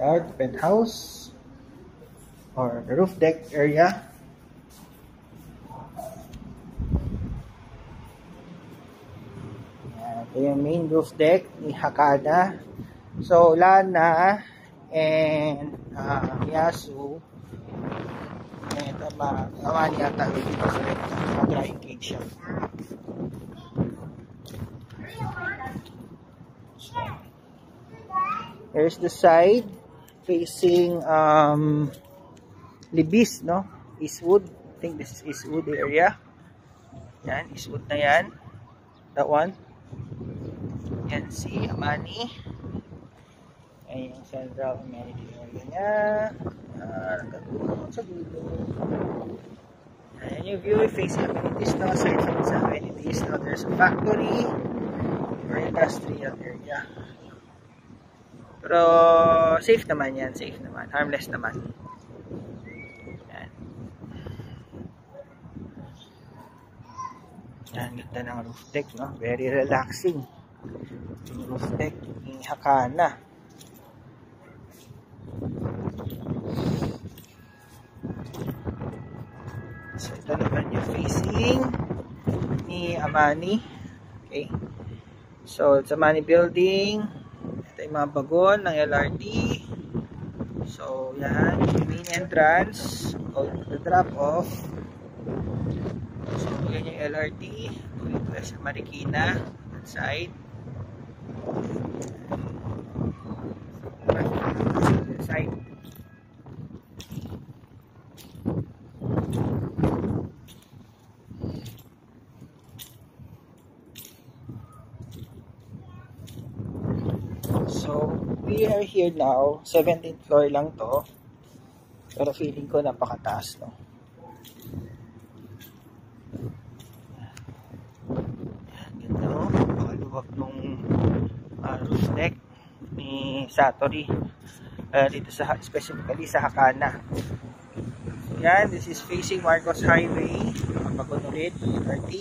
courtyard, penthouse, or the roof deck area. Ito yung main roof deck ni Hakana. So, Lana and Yasu. Ito naman yata dito sa drying cage siya. So, here's the side facing Libis, no? Eastwood. I think this is Eastwood area. Yan, Eastwood na yan. That one. Yan si Amani. Ayan yung central amenity area niya. Sa dulo. Ayan yung view facing amenities, no? Aside from sa amenities, no? There's a factory or industrial area. Pero safe naman yan, safe naman. Harmless naman. Yan. Yan, ganda ng roof deck, no? Very relaxing. Yung roof deck ni Hakana. So, ito naman yung facing ni Amani. Okay. So, it's Amani building. Ito yung mga bagon ng LRT. So, yan. Yung main entrance. The drop-off. So, yan yung LRT. Ito sa Marikina. That side. Side. So, we are here now. 17th floor lang to. Pero feeling ko napakataas, no? Ganda, no? Napakaluwag nung roof deck ni Satori. Dito sa, specifically sa Hakana. So, yan, this is facing Marcos Highway. Mabagon ulit, LRT.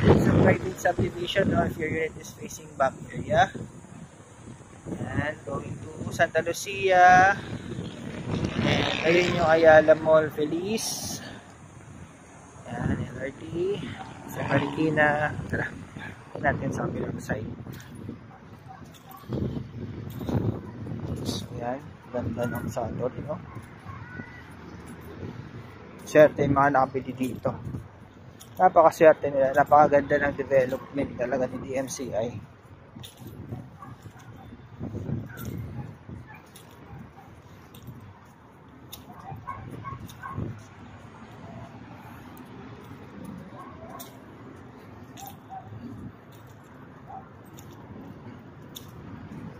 It's a private subdivision, no? If your unit is facing back area. Yan, going to Santa Lucia. And ayun yung Ayala Mall Feliz. Yan, LRT. Sa Marikina. Tara, natin sa kabilang side. So, yan. Ganda ng Satori, no? Swerte yung mga nakapili dito. Napakaswerte nila. Napakaganda ng development talaga ni DMCI.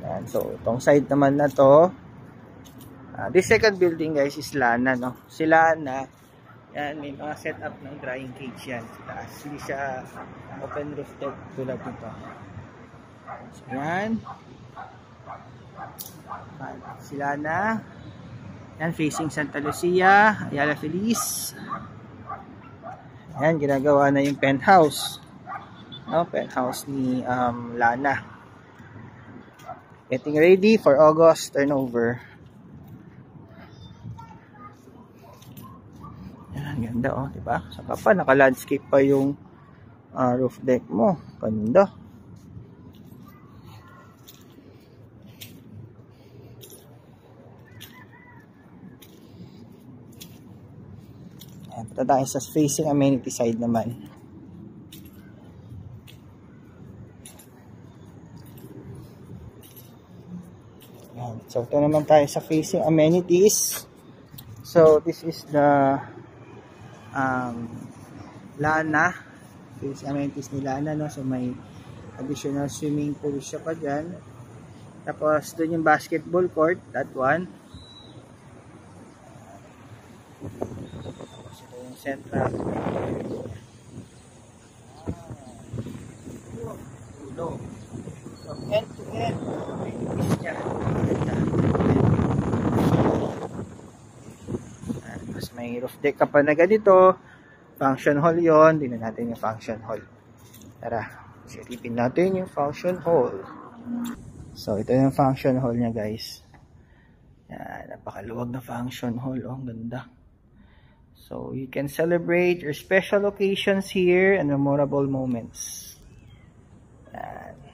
Yan. So, itong side naman na to. This second building, guys, is Lana, no? Si Lana, yan, may mga setup ng drying cage yan sa taas. Hindi siya open roof deck tulad nito. So, yan. Si Lana. Yan, facing Santa Lucia, Ayala Feliz. Yan, ginagawa na yung penthouse. No? Penthouse ni Lana. Getting ready for August turnover. Yan, ganda, oh, diba? Saka pa, naka-landscape pa yung roof deck mo. Ganda. Ayan, punta tayo sa facing amenity side naman. Ayan, so, ito naman tayo sa facing amenities. So, this is the Lana. Facing amenities ni Lana, no? So, may additional swimming pool siya pa dyan. Tapos, doon yung basketball court. That one. Tapos, ito yung central. So, end to end. Amenities niya. Tapos, may roof deck ka pa na ganito. Function hall yon. Tingnan natin yung function hall. Tara, silipin natin yung function hall. So, ito yung function hall niya, guys. Yan, napakaluwag na function hall. Oh, ang ganda. So, you can celebrate your special occasions here and memorable moments. Yan.